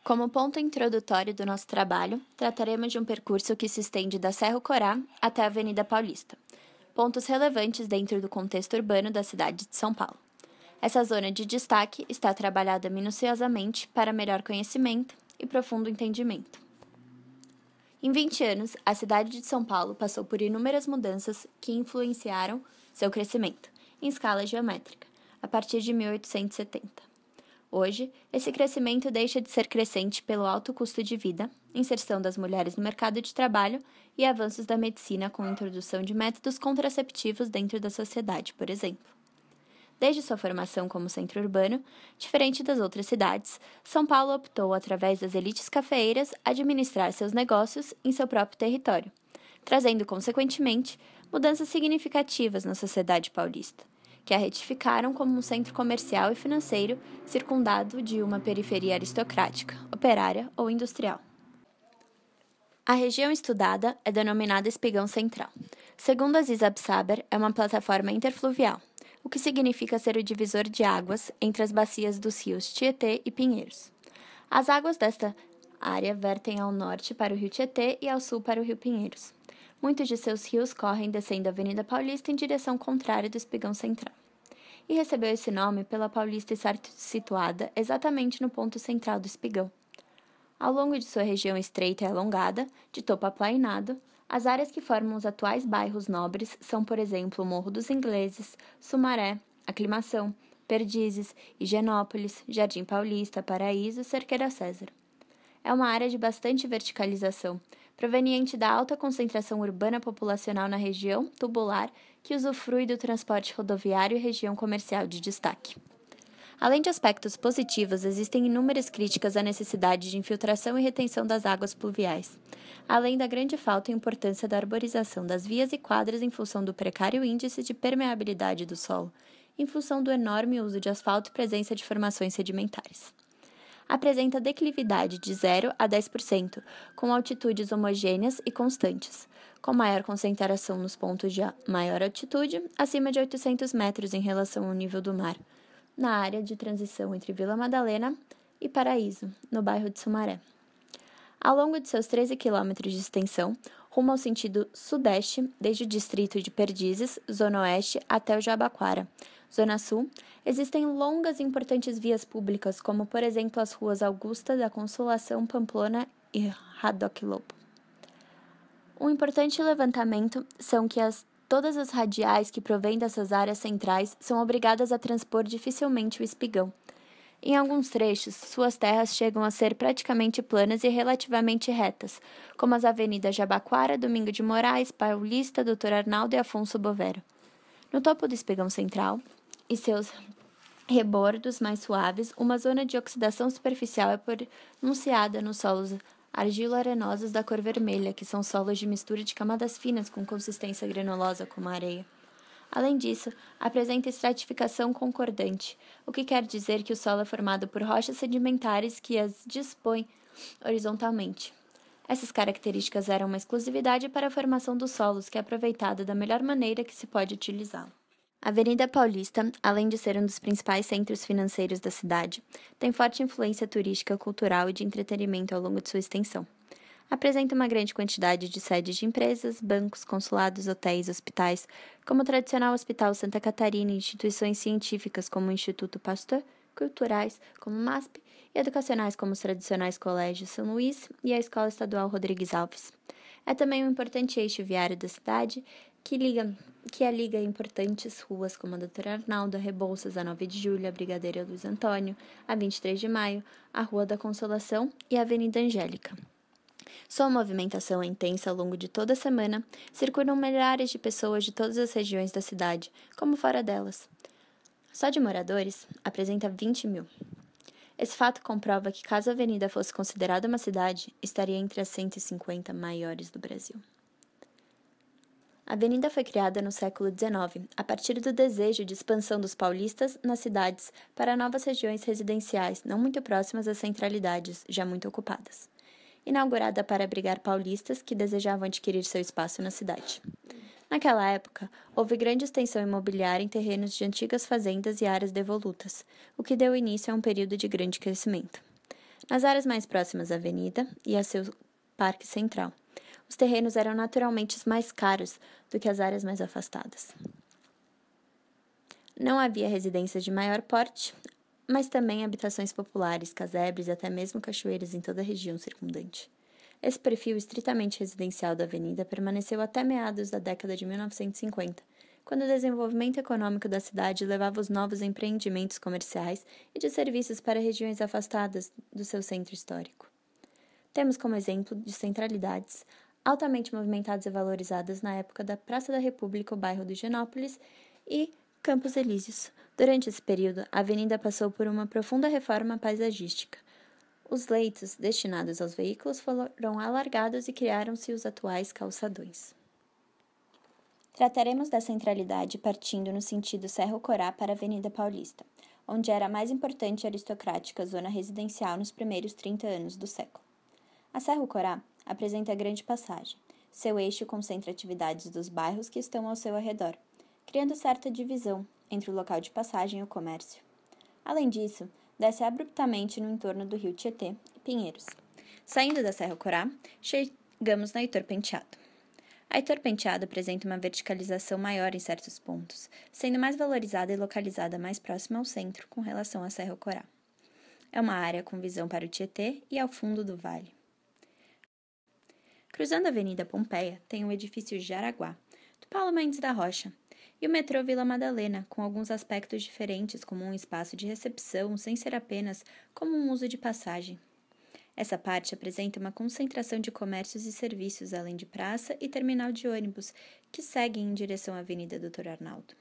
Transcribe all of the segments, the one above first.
Como ponto introdutório do nosso trabalho, trataremos de um percurso que se estende da Cerro Corá até a Avenida Paulista, pontos relevantes dentro do contexto urbano da cidade de São Paulo. Essa zona de destaque está trabalhada minuciosamente para melhor conhecimento e profundo entendimento. Em 20 anos, a cidade de São Paulo passou por inúmeras mudanças que influenciaram seu crescimento, em escala geométrica, a partir de 1870. Hoje, esse crescimento deixa de ser crescente pelo alto custo de vida, inserção das mulheres no mercado de trabalho e avanços da medicina com a introdução de métodos contraceptivos dentro da sociedade, por exemplo. Desde sua formação como centro urbano, diferente das outras cidades, São Paulo optou, através das elites cafeeiras, administrar seus negócios em seu próprio território, trazendo, consequentemente, mudanças significativas na sociedade paulista, que a retificaram como um centro comercial e financeiro circundado de uma periferia aristocrática, operária ou industrial. A região estudada é denominada Espigão Central. Segundo Aziz Absaber, é uma plataforma interfluvial, o que significa ser o divisor de águas entre as bacias dos rios Tietê e Pinheiros. As águas desta área vertem ao norte para o rio Tietê e ao sul para o rio Pinheiros. Muitos de seus rios correm descendo a Avenida Paulista em direção contrária do Espigão Central. E recebeu esse nome pela Paulista estar situada exatamente no ponto central do Espigão. Ao longo de sua região estreita e alongada, de topo aplainado, as áreas que formam os atuais bairros nobres são, por exemplo, o Morro dos Ingleses, Sumaré, Aclimação, Perdizes, Higienópolis, Jardim Paulista, Paraíso e Cerqueira César. É uma área de bastante verticalização, proveniente da alta concentração urbana populacional na região tubular que usufrui do transporte rodoviário e região comercial de destaque. Além de aspectos positivos, existem inúmeras críticas à necessidade de infiltração e retenção das águas pluviais, além da grande falta e importância da arborização das vias e quadras em função do precário índice de permeabilidade do solo, em função do enorme uso de asfalto e presença de formações sedimentares. Apresenta declividade de 0 a 10%, com altitudes homogêneas e constantes, com maior concentração nos pontos de maior altitude, acima de 800 metros em relação ao nível do mar, na área de transição entre Vila Madalena e Paraíso, no bairro de Sumaré. Ao longo de seus 13 quilômetros de extensão, rumo ao sentido sudeste, desde o distrito de Perdizes, zona oeste, até o Jabaquara, zona sul, existem longas e importantes vias públicas, como, por exemplo, as ruas Augusta, da Consolação, Pamplona e Haddock Lobo. Um importante levantamento são que todas as radiais que provêm dessas áreas centrais são obrigadas a transpor dificilmente o espigão. Em alguns trechos, suas terras chegam a ser praticamente planas e relativamente retas, como as avenidas Jabaquara, Domingo de Moraes, Paulista, Dr. Arnaldo e Afonso Bovero. No topo do espigão central e seus rebordos mais suaves, uma zona de oxidação superficial é pronunciada nos solos argilo-arenosos da cor vermelha, que são solos de mistura de camadas finas com consistência granulosa como a areia. Além disso, apresenta estratificação concordante, o que quer dizer que o solo é formado por rochas sedimentares que as dispõem horizontalmente. Essas características eram uma exclusividade para a formação dos solos, que é aproveitada da melhor maneira que se pode utilizá-lo. A Avenida Paulista, além de ser um dos principais centros financeiros da cidade, tem forte influência turística, cultural e de entretenimento ao longo de sua extensão. Apresenta uma grande quantidade de sedes de empresas, bancos, consulados, hotéis, hospitais, como o tradicional Hospital Santa Catarina, instituições científicas como o Instituto Pasteur, culturais como o MASP e educacionais como os tradicionais colégios São Luís e a Escola Estadual Rodrigues Alves. É também um importante eixo viário da cidade que a liga importantes ruas como a Dr. Arnaldo, a Rebouças, a 9 de Julho, a Brigadeiro Luiz Antônio, a 23 de Maio, a Rua da Consolação e a Avenida Angélica. Sua movimentação é intensa ao longo de toda a semana, circulam milhares de pessoas de todas as regiões da cidade, como fora delas. Só de moradores, apresenta 20 mil. Esse fato comprova que, caso a avenida fosse considerada uma cidade, estaria entre as 150 maiores do Brasil. A avenida foi criada no século XIX, a partir do desejo de expansão dos paulistas nas cidades para novas regiões residenciais, não muito próximas às centralidades, já muito ocupadas. Inaugurada para abrigar paulistas que desejavam adquirir seu espaço na cidade. Naquela época, houve grande extensão imobiliária em terrenos de antigas fazendas e áreas devolutas, o que deu início a um período de grande crescimento. Nas áreas mais próximas à avenida e a seu parque central, os terrenos eram naturalmente mais caros do que as áreas mais afastadas. Não havia residências de maior porte, mas também habitações populares, casebres e até mesmo cachoeiras em toda a região circundante. Esse perfil estritamente residencial da avenida permaneceu até meados da década de 1950, quando o desenvolvimento econômico da cidade levava os novos empreendimentos comerciais e de serviços para regiões afastadas do seu centro histórico. Temos como exemplo de centralidades altamente movimentadas e valorizadas na época da Praça da República, o bairro do Higienópolis e Campos Elíseos. Durante esse período, a avenida passou por uma profunda reforma paisagística. Os leitos destinados aos veículos foram alargados e criaram-se os atuais calçadões. Trataremos da centralidade partindo no sentido Cerro-Corá para a Avenida Paulista, onde era a mais importante e aristocrática zona residencial nos primeiros 30 anos do século. A Cerro-Corá apresenta grande passagem. Seu eixo concentra atividades dos bairros que estão ao seu arredor, criando certa divisão entre o local de passagem e o comércio. Além disso, desce abruptamente no entorno do rio Tietê e Pinheiros. Saindo da Cerro-Corá, chegamos na Heitor Penteado. A Heitor Penteado apresenta uma verticalização maior em certos pontos, sendo mais valorizada e localizada mais próxima ao centro com relação à Cerro-Corá. É uma área com visão para o Tietê e ao fundo do vale. Cruzando a Avenida Pompeia, tem o edifício Jaraguá, do Paulo Mendes da Rocha, e o metrô Vila Madalena, com alguns aspectos diferentes, como um espaço de recepção, sem ser apenas como um uso de passagem. Essa parte apresenta uma concentração de comércios e serviços, além de praça e terminal de ônibus, que seguem em direção à Avenida Dr. Arnaldo.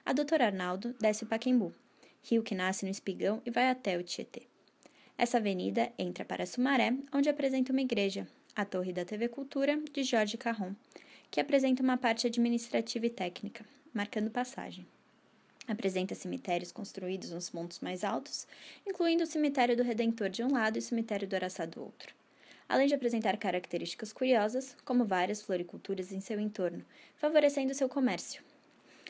A Dr. Arnaldo desce o Pacaembu, rio que nasce no Espigão e vai até o Tietê. Essa avenida entra para Sumaré, onde apresenta uma igreja, a Torre da TV Cultura, de Jorge Carron, que apresenta uma parte administrativa e técnica, marcando passagem. Apresenta cemitérios construídos nos pontos mais altos, incluindo o cemitério do Redentor de um lado e o cemitério do Araçá do outro. Além de apresentar características curiosas, como várias floriculturas em seu entorno, favorecendo seu comércio.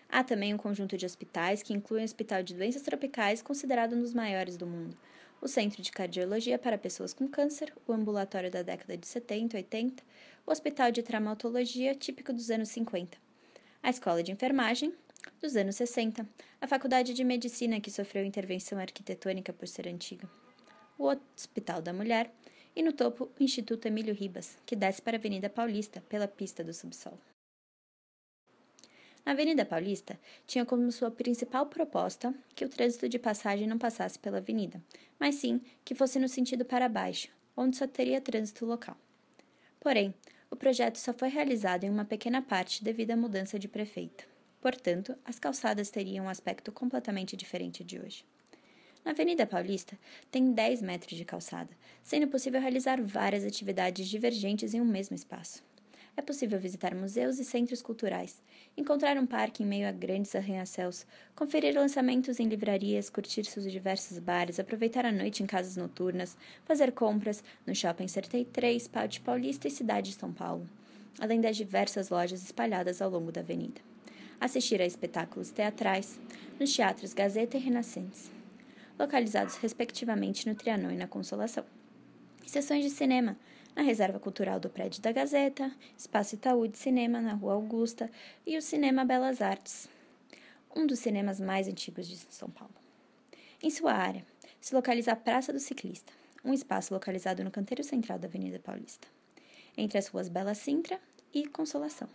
Há também um conjunto de hospitais que incluem o Hospital de Doenças Tropicais, considerado um dos maiores do mundo, o Centro de Cardiologia para pessoas com câncer, o ambulatório da década de 70 e 80, o Hospital de Traumatologia, típico dos anos 50, a Escola de Enfermagem, dos anos 60, a Faculdade de Medicina, que sofreu intervenção arquitetônica por ser antiga, o Hospital da Mulher e, no topo, o Instituto Emílio Ribas, que desce para a Avenida Paulista pela pista do subsolo. Na Avenida Paulista, tinha como sua principal proposta que o trânsito de passagem não passasse pela avenida, mas sim que fosse no sentido para baixo, onde só teria trânsito local. Porém, o projeto só foi realizado em uma pequena parte devido à mudança de prefeito. Portanto, as calçadas teriam um aspecto completamente diferente de hoje. Na Avenida Paulista, tem 10 metros de calçada, sendo possível realizar várias atividades divergentes em um mesmo espaço. É possível visitar museus e centros culturais, encontrar um parque em meio a grandes arranha-céus, conferir lançamentos em livrarias, curtir seus diversos bares, aproveitar a noite em casas noturnas, fazer compras no Shopping 73, Pátio Paulista e Cidade de São Paulo, além das diversas lojas espalhadas ao longo da avenida. Assistir a espetáculos teatrais nos teatros Gazeta e Renascença, localizados respectivamente no Trianon e na Consolação. Sessões de cinema na Reserva Cultural do Prédio da Gazeta, Espaço Itaú de Cinema na Rua Augusta e o Cinema Belas Artes, um dos cinemas mais antigos de São Paulo. Em sua área, se localiza a Praça do Ciclista, um espaço localizado no canteiro central da Avenida Paulista, entre as ruas Bela Sintra e Consolação.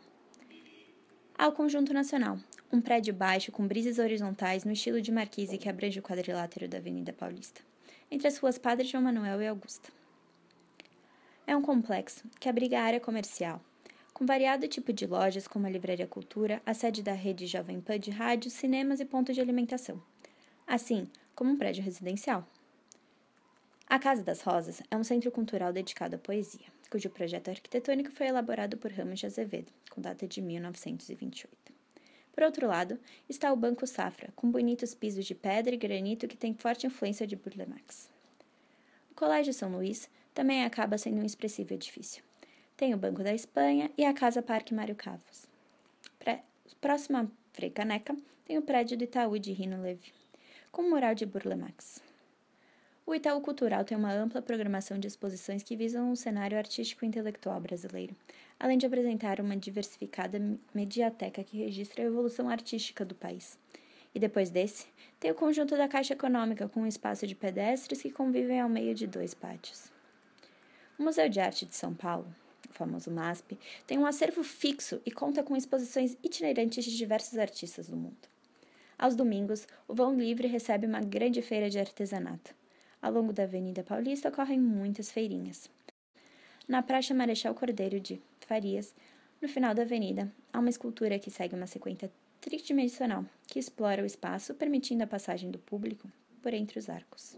Há o Conjunto Nacional, um prédio baixo com brises horizontais no estilo de marquise que abrange o quadrilátero da Avenida Paulista, entre as ruas Padre João Manuel e Augusta. É um complexo que abriga a área comercial, com variado tipo de lojas como a Livraria Cultura, a sede da rede Jovem Pan de rádios, cinemas e pontos de alimentação, assim como um prédio residencial. A Casa das Rosas é um centro cultural dedicado à poesia, cujo projeto arquitetônico foi elaborado por Ramos de Azevedo, com data de 1928. Por outro lado, está o Banco Safra, com bonitos pisos de pedra e granito que tem forte influência de Burle Marx. O Colégio São Luís também acaba sendo um expressivo edifício. Tem o Banco da Espanha e a Casa Parque Mário Cavos. Próximo a Frei Caneca, tem o prédio do Itaú de Rino Levi, com um mural de Burle Marx. O Itaú Cultural tem uma ampla programação de exposições que visam o cenário artístico e intelectual brasileiro, além de apresentar uma diversificada mediateca que registra a evolução artística do país. E depois desse, tem o conjunto da Caixa Econômica, com um espaço de pedestres que convivem ao meio de 2 pátios. O Museu de Arte de São Paulo, o famoso MASP, tem um acervo fixo e conta com exposições itinerantes de diversos artistas do mundo. Aos domingos, o Vão Livre recebe uma grande feira de artesanato. Ao longo da Avenida Paulista ocorrem muitas feirinhas. Na Praça Marechal Cordeiro de Farias, no final da avenida, há uma escultura que segue uma sequência tridimensional que explora o espaço, permitindo a passagem do público por entre os arcos.